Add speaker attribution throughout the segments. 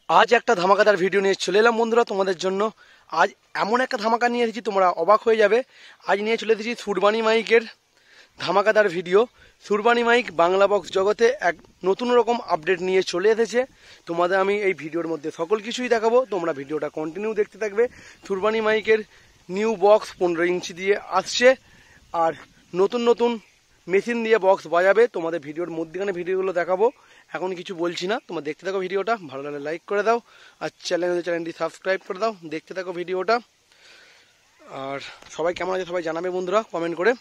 Speaker 1: আজ একটা ধামাকাদার ভিডিও নিয়ে চলে এলাম বন্ধুরা তোমাদের জন্য। আজ এমন একটা ধামাকা নিয়ে এসেছি তোমরা অবাক হয়ে যাবে। আজ নিয়ে চলে এসেছি সুরবানি মাইকের ধামাকাদার video. Surbani mic Bangla box জগতে এক নতুন রকম আপডেট নিয়ে চলে এসেছে। তোমাদের আমি এই ভিডিওর মধ্যে সকল কিছুই দেখাবো, তোমরা ভিডিওটা কন্টিনিউ দেখতে থাকবে। সুরবানি মাইকের নিউ বক্স 15 ইঞ্চি দিয়ে আসছে, আর নতুন নতুন মেশিন দিয়ে বক্স বাজাবে। তোমাদের ভিডিওর মধ্যখানে ভিডিওগুলো দেখাবো, এখন কিছু বলছি না। তোমরা দেখতে থাকো ভিডিওটা, ভালো লাগলে লাইক করে দাও, আর চ্যানেলটি সাবস্ক্রাইব করে দাও। দেখতে থাকো ভিডিওটা। আর সবাই কেমন আছে সবাই জানাবে বন্ধুরা কমেন্ট করে।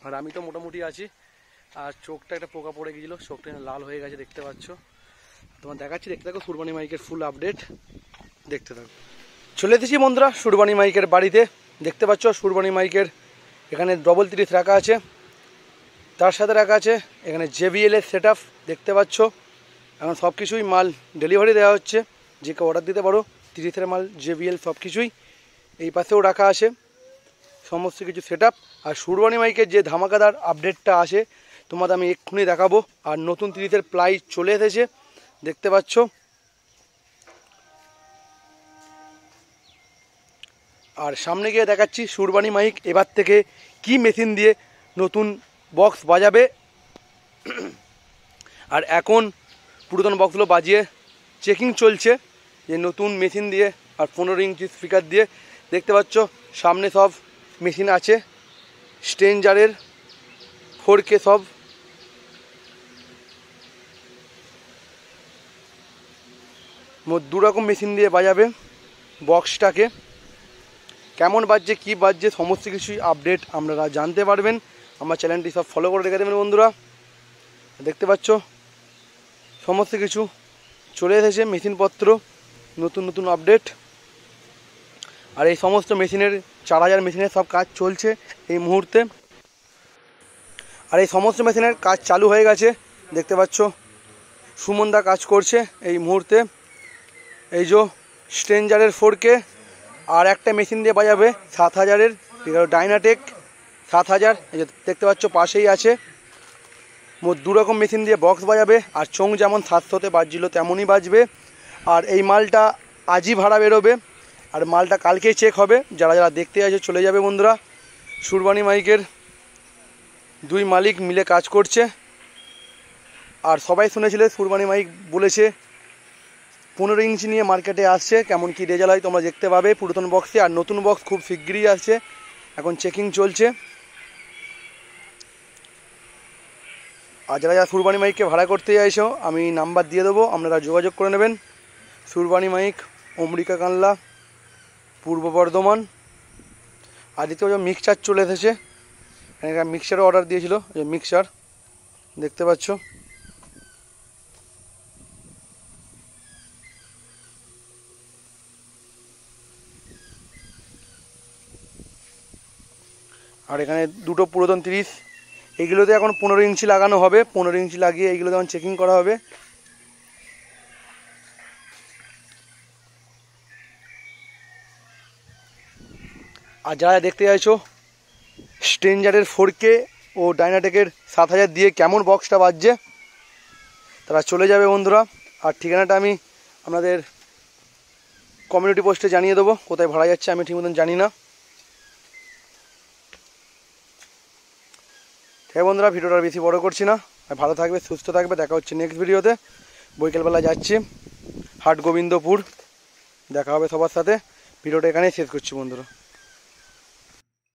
Speaker 1: আর আমি তো মোটামুটি আছি, আর চোখটা একটা পোকা পড়ে গিয়েছিলো, চোখটা লাল হয়ে গেছে দেখতে পাচ্ছ। তোমার দেখাচ্ছি, দেখতে থাকো সুরবানি মাইকের ফুল আপডেট দেখতে থাকো। চলে এসেছি বন্ধুরা সুরবানি মাইকের বাড়িতে। দেখতে পাচ্ছ সুরবানি মাইকের এখানে ডবল 30 রাখা আছে, তার সাথে রাখা আছে এখানে JBL এর সেট আপ। দেখতে পাচ্ছ এখন সব কিছুই মাল ডেলিভারি দেওয়া হচ্ছে, যে কেউ অর্ডার দিতে পারো। 30 মাল JBL সব কিছুই এই পাশেও রাখা আছে, সমস্ত কিছু সেট আপ। আর সুরবানি মাইকের যে ধামাকাদার আপডেটটা আসে তোমাদের আমি এক্ষুনি দেখাবো। আর নতুন 30 প্লাই চলে এসেছে দেখতে পাচ্ছ। আর সামনে গিয়ে দেখাচ্ছি সুরবানি মাইক এবার থেকে কি মেশিন দিয়ে নতুন বক্স বাজাবে। আর এখন পুরাতন বক্সগুলো বাজিয়ে চেকিং চলছে, যে নতুন মেশিন দিয়ে আর 15 ইঞ্চি স্পিকার দিয়ে। দেখতে পাচ্ছ সামনে সব মেশিন আছে, স্ট্রেঞ্জারের 4K সব। দু রকম মেশিন দিয়ে বাজাবে বক্সটাকে। কেমন বাজছে কী বাজছে সমস্ত কিছুই আপডেট আপনারা জানতে পারবেন। আমার চ্যানেলটি সব ফলো করে রেখে দেবেন বন্ধুরা। দেখতে পাচ্ছ সমস্ত কিছু চলে এসেছে, মেশিনপত্র নতুন নতুন আপডেট। আর এই সমস্ত মেশিনের 4000 মেশিনের সব কাজ চলছে এই মুহূর্তে। আর এই সমস্ত মেশিনের কাজ চালু হয়ে গেছে, দেখতে পাচ্ছ সুমনদা কাজ করছে এই মুহূর্তে। এই যে স্ট্রেঞ্জারের 4K, আর একটা মেশিন দিয়ে বাজাবে 7000-এর ডাইনাটেক 7000। এই যে দেখতে পাচ্ছ পাশেই আছে। দু রকম মেশিন দিয়ে বক্স বাজাবে, আর চোং যেমন 700-তে বাজছিল তেমনই বাজবে। আর এই মালটা আজই ভাড়া বেরোবে, আর মালটা কালকেই চেক হবে। যারা যারা দেখতে আছে চলে যাবে বন্ধুরা। সুরবানি মাইকের দুই মালিক মিলে কাজ করছে। আর সবাই শুনেছিলে সুরবানি মাইক বলেছে 15 ইঞ্চি নিয়ে মার্কেটে আসছে, কেমন কি রেজাল্ট হয় তোমরা দেখতে পাবে পুরাতন বক্সে। আর নতুন বক্স খুব শিগগিরই আসছে, এখন চেকিং চলছে। আর যারা যারা সুরবানি মাইককে ভাড়া করতে চাইছো আমি নাম্বার দিয়ে দেবো, আপনারা যোগাযোগ করে নেবেন। সুরবানি মাইক, অমরিকা কানলা, পূর্ব বর্ধমান। আর দ্বিতীয় মিক্সচার চলে এসেছে, এখানে মিক্সচারও অর্ডার দিয়েছিল, মিক্সচার দেখতে পাচ্ছ। আর এখানে দুটো পুরাতন 30, এইগুলোতে এখন 15 ইঞ্চি লাগানো হবে। 15 ইঞ্চি লাগিয়ে এইগুলোতে এখন চেকিং করা হবে। আর যারা দেখতে চাইছো স্ট্রেঞ্জারের 4K ও ডাইনাটেকের 7000 দিয়ে কেমন বক্সটা বাজছে, তারা চলে যাবে বন্ধুরা। আর ঠিকানাটা আমি আপনাদের কমিউনিটি পোস্টে জানিয়ে দেবো, কোথায় ভাড়া যাচ্ছে আমি ঠিক মতন জানি না। হ্যাঁ বন্ধুরা, ভিডিওটা বেশি বড় করছি না। আর ভালো থাকবে, সুস্থ থাকবে, দেখা হচ্ছে নেক্সট ভিডিওতে। বৈকালবেলা যাচ্ছি হাট গোবিন্দপুর, দেখা হবে সবার সাথে। ভিডিওটা এখানেই শেষ করছি বন্ধুরা।